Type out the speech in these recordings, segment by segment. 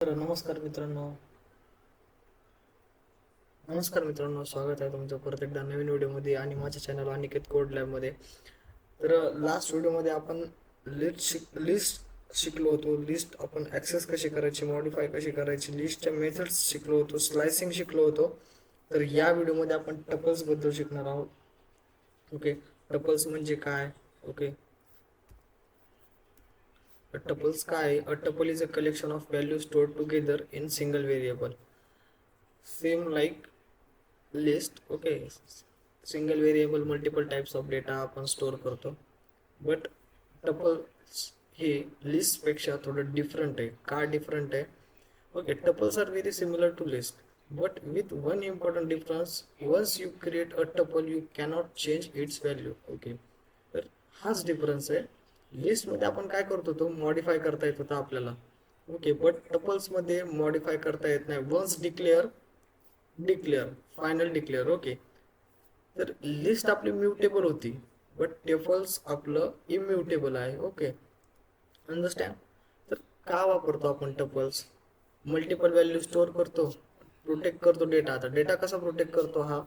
तर नमस्कार मित्रांनो, स्वागत आहे तुमचं परत एकदा नवीन व्हिडिओमध्ये आणि माझ्या चॅनल अनिकेत कोड लॅबमध्ये. तर लास्ट व्हिडिओमध्ये आपण लिस्ट शिकलो होतो. लिस्ट आपण ॲक्सेस कशी करायची, मॉडिफाय कशी करायची, लिस्टच्या मेथड्स शिकलो होतो, स्लायसिंग शिकलो होतो. तर या व्हिडिओमध्ये आपण टपल्सबद्दल शिकणार आहोत. ओके, टपल्स म्हणजे काय? ओके, टपल्स काय आहे? A tuple is a collection of value stored together in single variable, same like list. Okay, single variable multiple types of data आपण स्टोअर करतो. बट टपल्स हे लिस्टपेक्षा थोडं डिफरंट आहे. का डिफरंट आहे? Okay, tuples are very similar to list but with one important difference. Once you create a tuple you cannot change its value. Okay, तर हाच डिफरन्स आहे. लिस्टमध्ये आपण काय करतो, तो मॉडिफाय करता येत होता आपल्याला. ओके, बट टपल्समध्ये मॉडिफाय करता येत नाही. Once declare final declare. Okay, तर लिस्ट आपली म्युटेबल होती बट टेबल्स आपलं इम्युटेबल आहे. Okay, understand? तर का वापरतो आपण टपल्स? मल्टिपल व्हॅल्यू स्टोअर करतो, प्रोटेक्ट करतो डेटा. आता डेटा कसा प्रोटेक्ट करतो? हा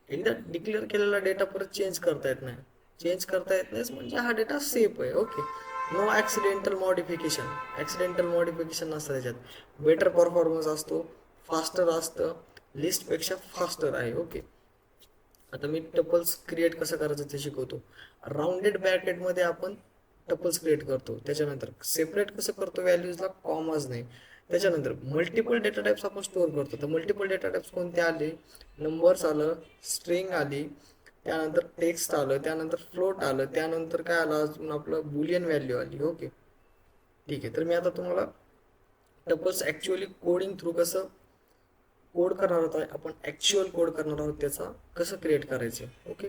एकदा डिक्लेअर केलेला डेटा परत चेंज करता येत नाही. चेंज करता येत नाही म्हणजे हा डेटा सेफ आहे. Okay, no accidental modification. Accidental modification नसतं त्याच्यात. बेटर परफॉर्मन्स असतो, फास्टर असतं, लिस्टपेक्षा फास्टर आहे. ओके, आता मी टपल्स क्रिएट कसं करायचं ते शिकवतो. राऊंडेड ब्रॅकेटमध्ये आपण टपल्स क्रिएट करतो. त्याच्यानंतर सेपरेट कसं करतो, व्हॅल्यूजला कॉमाच नाही. त्याच्यानंतर मल्टिपल डेटा टाइप्स आपण स्टोअर करतो. तर मल्टिपल डेटा टाइप्स कोणते आले? नंबर्स आलं, स्ट्रिंग आली, त्यानंतर टेक्स्ट आलं, त्यानंतर फ्लोट आलं, त्यानंतर काय आलं अजून, आपलं बुलियन व्हॅल्यू आली. ओके, ठीक आहे. तर मी आता तुम्हाला टपल्स ॲक्च्युअली कोडिंग थ्रू कसं कोड करणार आहोत, आपण ॲक्च्युअल कोड करणार आहोत त्याचा कसं क्रिएट करायचं. ओके,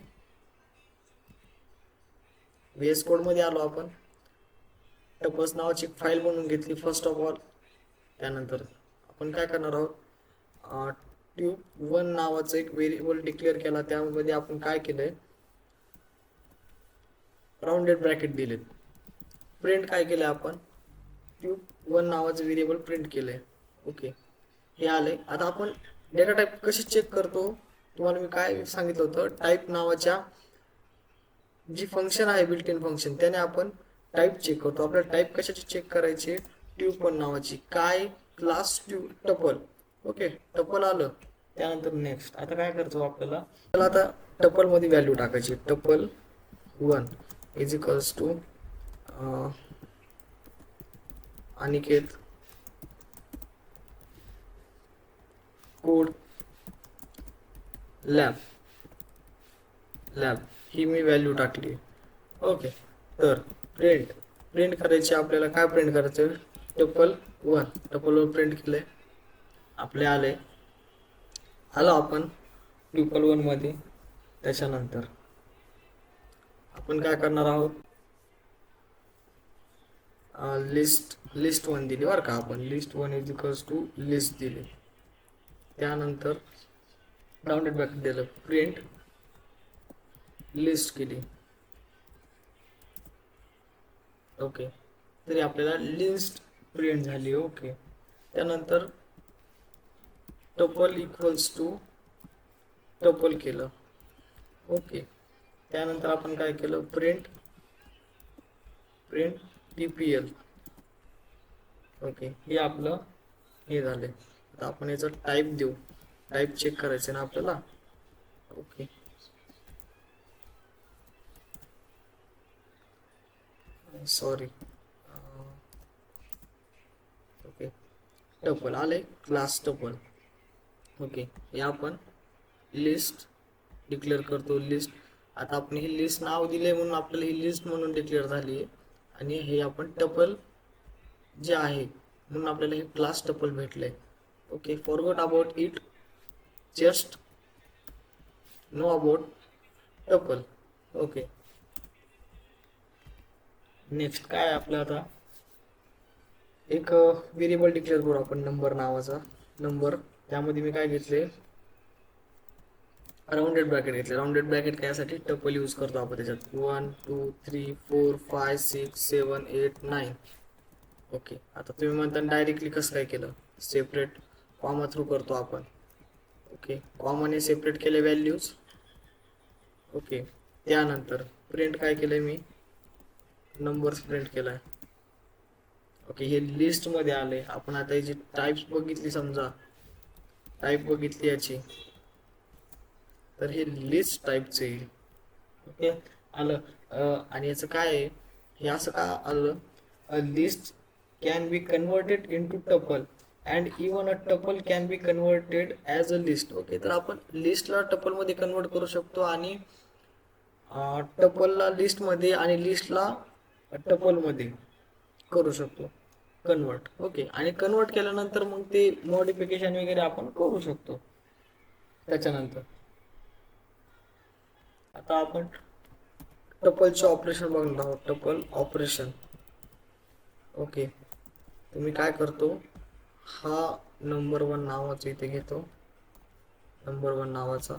व्ही एस कोडमध्ये आलो आपण. टपल्स नावाची एक फाईल बनवून घेतली फर्स्ट ऑफ ऑल. त्यानंतर आपण काय करणार आहोत, ट्यूब वन नावाचं एक व्हेरिएबल डिक्लेअर केला. त्यामध्ये आपण काय केलंय, राऊंडेड ब्रॅकेट दिलेत. प्रिंट काय केलंय आपण, ट्यूब वन नावाचं व्हेरिएबल प्रिंट केलंय. ओके, हे आले. आता आपण डेटा टाईप कशी चेक करतो, तुम्हाला मी काय सांगितलं होतं, टाईप नावाच्या जी फंक्शन आहे बिल्ट इन फंक्शन, त्याने आपण टाईप चेक करतो. आपल्याला टाईप कशाची चेक करायची? ट्यूपल नावाची. काय? Class tuple. ओके, टपल आलं. त्यानंतर नेक्स्ट आता काय करतो, आपल्याला आता टपल मध्ये व्हॅल्यू टाकायची. Tuple one is equals to Aniket code lab ही मी व्हॅल्यू टाकली. ओके, तर प्रिंट करायची आपल्याला. काय प्रिंट करायचं? टपल वन प्रिंट केलंय, आपले आले. आलो आपण ट्युपल वन मध्ये. त्याच्यानंतर आपण काय करणार आहोत, लिस्ट वन दिली बरं का. आपण list one is equals to list दिली. त्यानंतर राऊंडेड ब्रॅकेट दिलं, प्रिंट लिस्ट केली. ओके, तरी आपल्याला लिस्ट प्रिंट झाली. ओके, त्यानंतर टपल इक्वल्स टू टपल केलं. ओके, त्यानंतर आपण काय केलं, प्रिंट टीपीएल. ओके, हे आपलं हे झाले. आता आपण याचं टाईप देऊ. टाईप चेक करायचं ना आपल्याला. Okay, sorry. ओके, टपल आले, क्लास टपल. ओके, हे आपण लिस्ट डिक्लेअर करतो. लिस्ट, आता आपण ही लिस्ट नाव दिले म्हणून आपल्याला ही लिस्ट म्हणून डिक्लेअर झाली आहे. आणि हे आपण टपल जे आहे म्हणून आपल्याला हे क्लास टपल भेटलंय. Okay, forgot about it, just know about tuple. Okay, next काय आपलं, आता एक व्हेरिएबल डिक्लेअर करू आपण, नंबर नावाचा. नंबर, त्यामध्ये मी काय घेतले, राऊंडेड ब्रॅकेट घेतले. राऊंडेड ब्रॅकेट कायसाठी? टपल यूज करतो आपण त्याच्यात. 1 2 3 4 5 6 7 8 9. ओके, आता तुम्ही म्हणता डायरेक्टली कसं काय केलं, सेपरेट कॉमा थ्रू करतो आपण. ओके, कॉमाने सेपरेट केले व्हॅल्यूज. ओके, त्यानंतर प्रिंट काय केलंय मी, नंबर्स प्रिंट केलाय. ओके, हे लिस्ट मध्ये आले. आपण आता याची टाईप्स बघितली, समजा टाईप बघितली याची, तर हे लिस्ट टाईपचे येईल. ओके, आलं. आणि याचं काय आहे, हे असं का आलं, a list can be converted into tuple and even a tuple can be converted as a list. Okay, तर आपण लिस्टला टपलमध्ये कन्वर्ट करू शकतो आणि टपलला लिस्टमध्ये आणि लिस्टला टपलमध्ये करू शकतो कन्वर्ट. ओके, आणि कन्वर्ट केल्यानंतर मग ते मॉडिफिकेशन वगैरे आपण करू शकतो त्याच्यानंतर. आता आपण टपलचे ऑपरेशन बघणार आहोत, टपल ऑपरेशन. ओके, तर मी काय करतो, हा नंबर 1 नावाचा इथे घेतो, नंबर 1 नावाचा,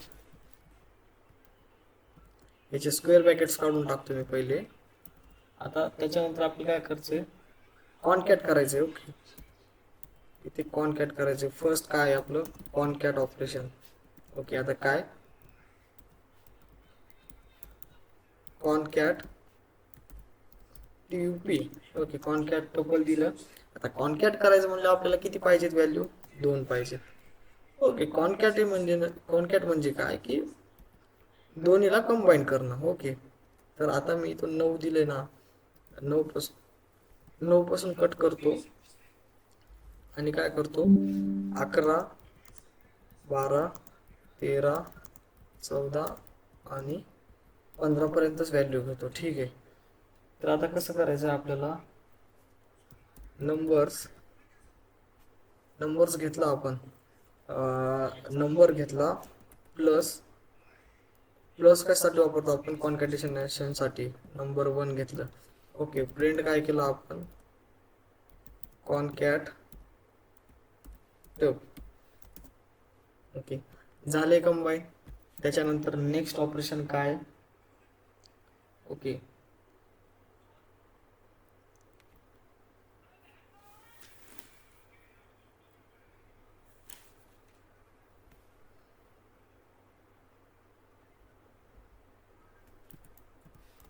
याचे स्क्वेअर ब्रॅकेट्स काढून टाकतो मी पहिले. आता त्याच्यानंतर आपल्याला काय करायचंय, कॉनकॅट करायचंय. ओके, इथे कॉनकॅट करायचंय. फर्स्ट काय आहे आपलं, कॉनकॅट ऑपरेशन. ओके, आता काय, concat TUP. Okay, concat tuple दिलं. आता कॉनकॅट करायचं म्हणजे आपल्याला किती पाहिजेत व्हॅल्यू, 2 पाहिजेत. ओके, कॉनकॅट म्हणजे काय की दोन्हीला कंबाईन करणं. ओके, तर आता मी इथून 9 दिले ना, 9 पासून कट करतो आणि काय करतो, 11, 12, 13, 14 आणि 15 पर्यंतच व्हॅल्यू घेतो. ठीक आहे, तर आता कसं करायचं आपल्याला, नंबर्स घेतला आपण, नंबर घेतला, प्लस कशासाठी वापरतो आपण, कॉन्कॅटेनेशन साठी. नंबर 1 घेतलं. ओके, प्रिंट काय केलं आपण, कॉनकॅट टप. ओके, झाले कंबाईन. त्याच्यानंतर नेक्स्ट ऑपरेशन काय, ओके,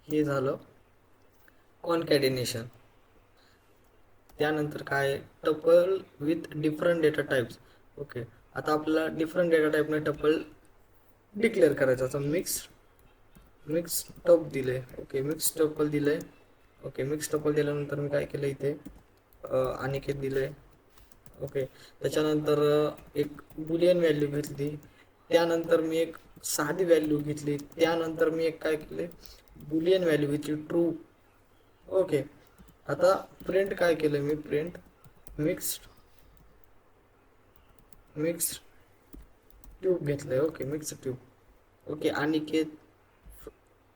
हे झालं कॉन्कॅटिनेशन. त्यानंतर काय, tuple with different data types. Okay, आता आपल्याला डिफरंट डेटा टाइपने टपल डिक्लेअर करायचा. तर मिक्स टप दिले. ओके, मिक्स टपल दिले. ओके, मिक्स टपल दिल्यानंतर मी काय केलं इथे, अनिकेत दिले. ओके, त्याच्यानंतर एक बुलियन व्हॅल्यू घेतली. त्यानंतर मी एक साधी व्हॅल्यू घेतली. त्यानंतर मी एक काय केले, बुलियन व्हॅल्यू घेतली, ट्रू. ओके, आता प्रिंट काय केलं मी, प्रिंट मिक्स्ड ट्यूब घेतलंय. Okay, mix tuple. Okay, Aniket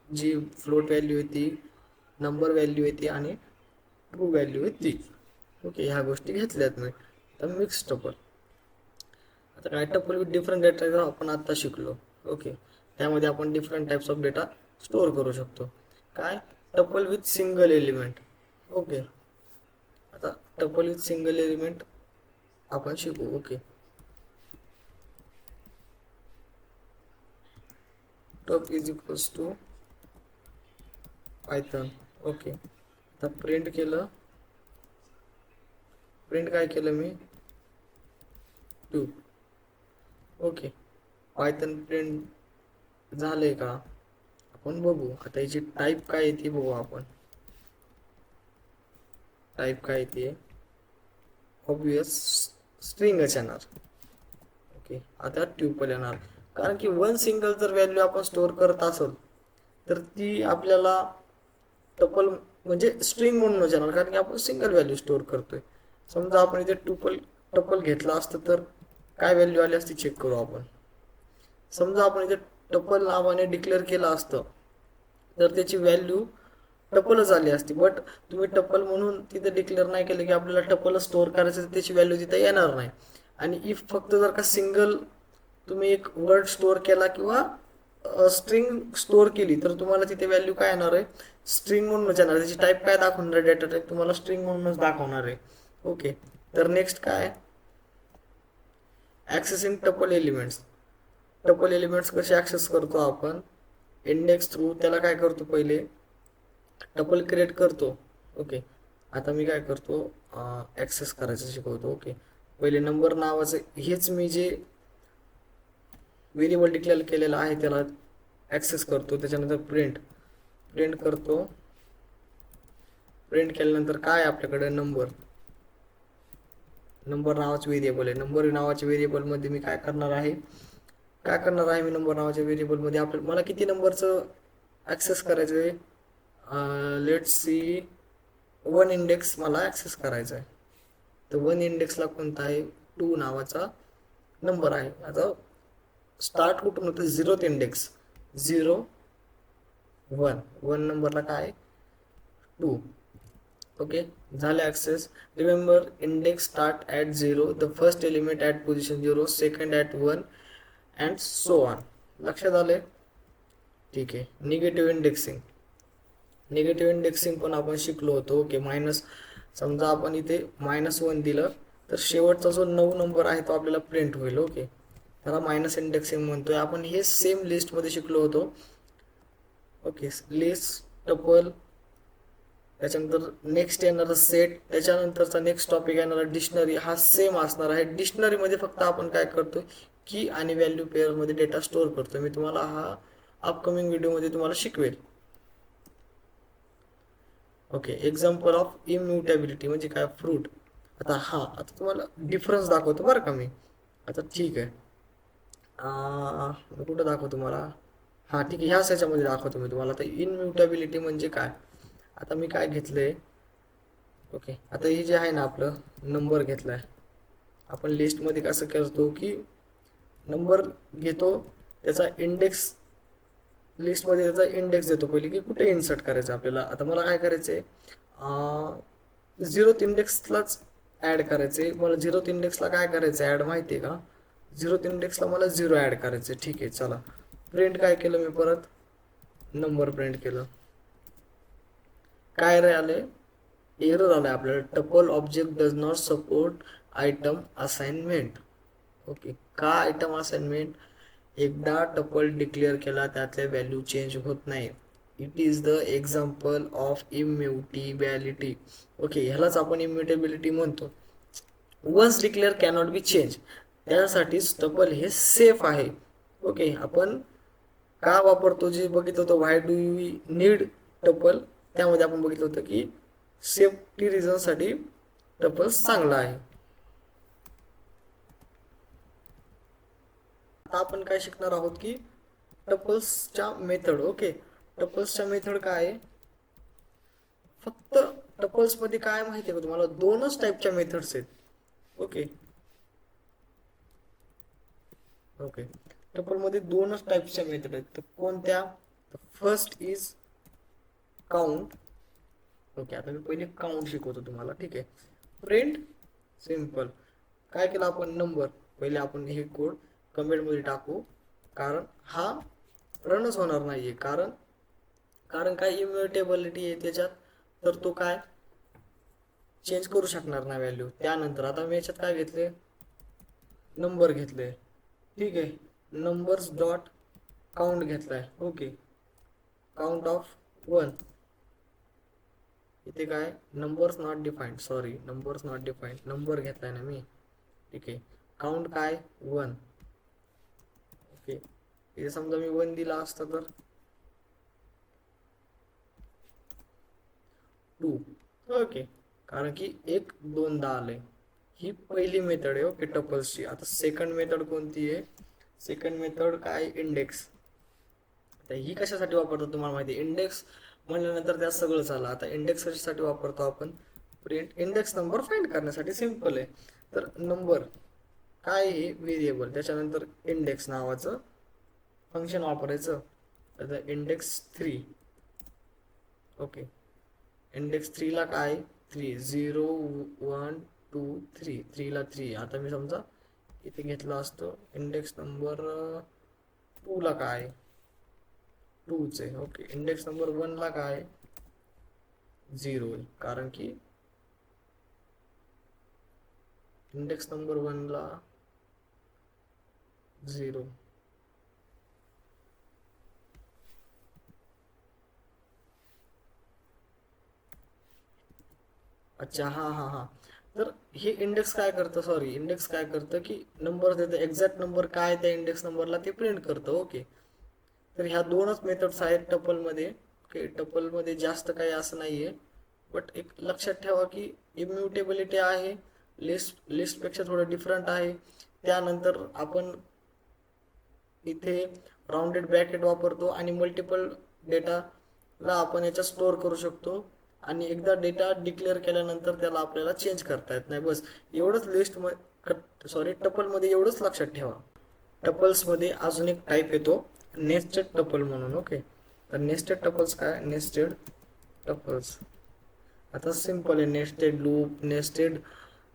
ji float value आहे ती, नंबर व्हॅल्यू आहे ती आणि ट्रू व्हॅल्यू आहे ती. ओके, ह्या गोष्टी घेतल्यात मी. तर मिक्स टपल. आता काय, टपल विथ डिफरंट डेटा आपण आता शिकलो. ओके, त्यामध्ये आपण different types of data store करू शकतो. काय, tuple with single element. Okay, आता टपल विथ सिंगल एलिमेंट आपण शिकू. Okay, tup is equals to Python. Okay, आता प्रिंट केलं, प्रिंट काय केलं मी, 2. ओके, पायथन प्रिंट झाले का आपण बघू. आता याची टाईप काय येते बघू आपण. टाईप काय येते, ऑब्वियस स्ट्रिंगच येणार. ओके, आता ट्युपल येणार, कारण की 1 सिंगल जर व्हॅल्यू आपण स्टोअर करत असेल तर ती आपल्याला टपल म्हणजे स्ट्रिंग म्हणूनच येणार, कारण की आपण सिंगल व्हॅल्यू स्टोअर करतोय. समजा आपण इथे टपल घेतला असतं तर काय व्हॅल्यू आली असती चेक करू आपण. समजा आपण इथे टपल नावाने डिक्लेअर केलं असतं तर त्याची व्हॅल्यू टपलच आली असती. बट तुम्ही टपल म्हणून तिथे डिक्लेअर नाही केलं की आपल्याला टपल स्टोअर करायचं, तर त्याची व्हॅल्यू तिथे येणार नाही. आणि इफ फक्त जर का सिंगल तुम्ही एक वर्ड स्टोअर केला किंवा स्ट्रिंग स्टोअर केली तर तुम्हाला तिथे व्हॅल्यू काय येणार आहे, स्ट्रिंग म्हणूनच येणार. त्याची टाईप काय दाखवणार आहे, डेटा टाईप तुम्हाला स्ट्रिंग म्हणूनच दाखवणार आहे. ओके, तर नेक्स्ट काय, ॲक्सेसिंग टपल एलिमेंट्स. टपल एलिमेंट्स कसे ॲक्सेस करतो आपण, इंडेक्स थ्रू. त्याला काय करतो, पहिले टपल क्रिएट करतो. ओके, आता मी काय करतो, ॲक्सेस करायचं शिकवतो. ओके, पहिले नंबर नावाचं हेच मी जे व्हेरिएबल डिक्लेअर केलेलं आहे त्याला ॲक्सेस करतो. त्याच्यानंतर प्रिंट करतो. प्रिंट केल्यानंतर काय आपल्याकडे नंबर नावाचं व्हेरिएबल आहे. नंबर नावाच्या व्हेरिएबलमध्ये मी काय करणार आहे, मी नंबर नावाच्या व्हेरिएबलमध्ये मला किती नंबरचं ॲक्सेस करायचं आहे, लेट्स सी 1 इंडेक्स मला ॲक्सेस करायचा आहे. तर 1 इंडेक्सला कोणता आहे, 2 नावाचा नंबर आहे. आता स्टार्ट कुठून होतं, 0th इंडेक्स, 0 1 नंबरला काय, 2. ओके, झाले access. Remember, index start at 0, the first element at position 0, second at 1 and so on. लक्षात आले? ठीक आहे. निगेटिव्ह इंडेक्सिंग पण आपण शिकलो होतो. ओके, मायनस, समजा आपण इथे -1 दिलं तर शेवटचा जो 9 नंबर आहे तो आपल्याला प्रिंट होईल. ओके, त्याला मायनस इंडेक्सिंग म्हणतोय आपण. हे सेम लिस्टमध्ये शिकलो होतो. ओके, लिस्ट, टपल, त्याच्यानंतर नेक्स्ट येणारा सेट, त्याच्यानंतरचा नेक्स्ट टॉपिक येणारा डिक्शनरी. हा सेम असणार आहे. डिक्शनरीमध्ये फक्त आपण काय करतो, की आणि व्हॅल्यू पेअरमध्ये डेटा स्टोअर करतो. मी तुम्हाला हा अपकमिंग व्हिडिओमध्ये तुम्हाला शिकवेल. ओके, एक्झाम्पल ऑफ इम्युटेबिलिटी म्हणजे काय, फ्रूट. आता तुम्हाला डिफरन्स दाखवतो बरं का मी. आता ठीक आहे, कुठं दाखवतो तुम्हाला, ठीक आहे, ह्याच ह्याच्यामध्ये दाखवतो मी तुम्हाला. आता इनम्युटेबिलिटी म्हणजे काय, आता मी काय घेतलंय. ओके, आता हे जे आहे ना आपलं नंबर घेतलाय आपण लिस्टमध्ये. कसं करतो की नंबर घेतो, त्याचा इंडेक्स, लिस्टमध्ये त्याचा इंडेक्स देतो पहिले की कुठे इन्सर्ट करायचं आपल्याला. आता मला काय करायचं आहे, 0th इंडेक्सलाच ॲड करायचं आहे. मला 0th इंडेक्सला काय करायचं ॲड माहिती आहे का, 0th इंडेक्सला मला 0 ॲड करायचं आहे. ठीक आहे, चला. प्रिंट काय केलं मी, परत नंबर प्रिंट केलं. काय रे आले, एरर आलाय आपल्याला, tuple object does not support item assignment. Okay, का आयटम असाइनमेंट, एकदा टपल डिक्लेअर केला त्यातल्या व्हॅल्यू चेंज होत नाही. It is the example of immutability. Okay, ह्यालाच आपण इम्युटेबिलिटी म्हणतो. Once declare cannot be change, त्यासाठीच टपल हे सेफ आहे. ओके, आपण का वापरतो, जे बघितलं होतं why do you need tuple, त्यामध्ये आपण बघितलं होतं की सेफ्टी रिझनसाठी टपल चांगला आहे. आता आपण काय शिकणार आहोत की टपल्सच्या मेथड. ओके, टपल्सच्या मेथड काय आहे, फक्त टपल्स मध्ये काय माहिती आहे का तुम्हाला, 2च टाईपच्या मेथड्स आहेत. ओके, टपल मध्ये 2च टाईपच्या मेथड आहेत. तर कोणत्या, फर्स्ट इज काउंट. ओके, आता मी पहिले काउंट शिकवतो तुम्हाला. ठीक आहे, प्रिंट, सिंपल. काय केलं आपण, नंबर. पहिले आपण हे कोड कमेंटमध्ये टाकू, कारण हा रनच होणार नाहीये. कारण काय, इम्युटेबिलिटी आहे त्याच्यात, तर तो काय चेंज करू शकणार नाही व्हॅल्यू. त्यानंतर आता मी याच्यात काय घेतले, नंबर घेतले. ठीक आहे, नंबर्स डॉट काउंट घेतलाय. Okay, count of 1. इथे काय, numbers not defined, sorry, numbers not defined, number घेतलाय ना मी. ठीक आहे, काउंट काय, 1. ओके, इथे समजा मी 1 दिला असता तर 2. ओके, कारण की 1 2दा आले. ही पहिली मेथड आहे. ओके, टपल्सची. आता सेकंड मेथड कोणती आहे, सेकंड मेथड काय, इंडेक्स. आता ही कशासाठी वापरतो तुम्हाला माहिती आहे, इंडेक्स म्हणल्यानंतर त्यात सगळं झालं. आता इंडेक्स कशासाठी वापरतो आपण, प्रिंट इंडेक्स नंबर फाइंड करण्यासाठी. सिंपल आहे. तर नंबर काय आहे, व्हेरिएबल, त्याच्यानंतर इंडेक्स नावाचं फंक्शन वापरायचं. आता इंडेक्स 3. ओके, इंडेक्स 3 ला काय, 3, 0 1 2 3, 3 ला 3. आता मी समजा इथे घेतला असतो इंडेक्स नंबर 2 ला काय, 2च आहे. ओके, इंडेक्स नंबर 1 ला काय 0 आहे, कारण की इंडेक्स नंबर 1 ला 0. अच्छा, हा हा हा. तर हे इंडेक्स काय करतं, सॉरी, इंडेक्स काय करतं की नंबर देतं, एक्झॅक्ट नंबर काय त्या इंडेक्स नंबरला ते प्रिंट करतं. ओके, तर ह्या दोनच मेथड्स आहेत टपलमध्ये. ओके, टपलमध्ये जास्त काही असं नाहीये, बट एक लक्षात ठेवा की इम्युटेबिलिटी आहे, लिस्टपेक्षा थोडं डिफरंट आहे. त्यानंतर आपण इथे राउंडेड ब्रॅकेट वापरतो आणि मल्टिपल डेटाला आपण याच्यात स्टोअर करू शकतो. आणि एकदा डेटा डिक्लेअर केल्यानंतर त्याला आपल्याला चेंज करता येत नाही. बस एवढंच टपलमध्ये एवढंच लक्षात ठेवा. टपल्समध्ये अजून एक टाईप येतो नेस्टेड टपल म्हणून. ओके, तर नेस्टेड टपल्स काय, नेस्टेड टपल्स आता सिम्पल आहे. नेस्टेड लूप, नेस्टेड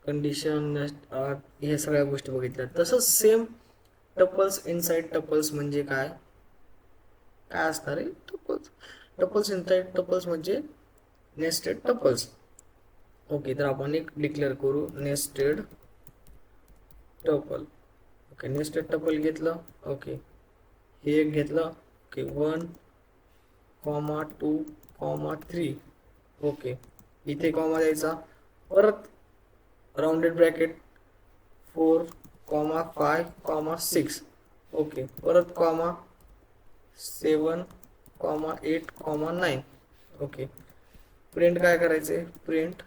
कंडिशन, हे सगळ्या गोष्टी बघितल्या. तसंच सेम टपल्स इनसाइड टपल्स म्हणजे काय काय असणार आहे, टपल्स टपल्स इनसाइड टपल्स म्हणजे नेस्टेड टपल्स. ओके, तर आपण एक डिक्लेअर करू nested tuple. Okay, nested tuple घेतलं. ओके, हे एक घेतलं. ओके, 1, 2, 3. ओके, इथे कॉमा द्यायचा. परत राउंडेड ब्रॅकेट 4, 5, 6. ओके, परत कॉमा 7, 8, 9. ओके, प्रिंट काय करायचे, प्रिंट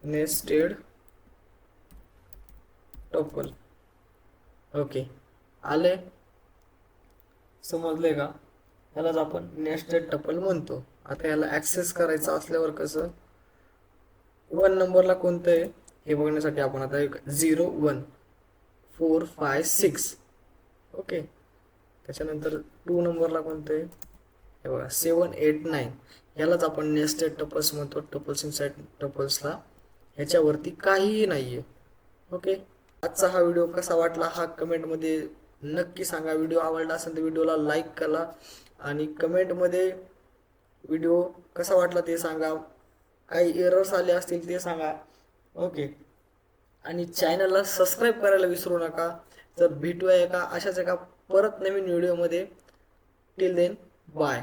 नेस्टेड टपल. ओके, आले, समजले का? यालाच आपण नेस्टेड टपल म्हणतो. आता याला ऍक्सेस करायचं असल्यावर कसं, 1 नंबरला कोणतं आहे हे बघण्यासाठी आपण आता 0, 1, 4, 5, 6. ओके, त्याच्यानंतर 2 नंबरला कोणतं आहे हे बघा 7, 8, 9. यालाच आपण नेस्टेड टपल्स म्हणतो. टपल्स इनसाइड टपल्सला ह्याच्यावरती काहीही नाहीये. ओके, आजचा हा व्हिडिओ कसा वाटला हा कमेंटमध्ये नक्की सांगा. व्हिडिओ आवडला असेल तर व्हिडिओला लाईक करा आणि कमेंटमध्ये व्हिडिओ कसा वाटला ते सांगा. काही एरर्स आले असतील ते सांगा. ओके, आणि चॅनलला सबस्क्राईब करायला विसरू नका. तर भेटूया एका अशाच एका परत नवीन व्हिडिओमध्ये. Till then, bye.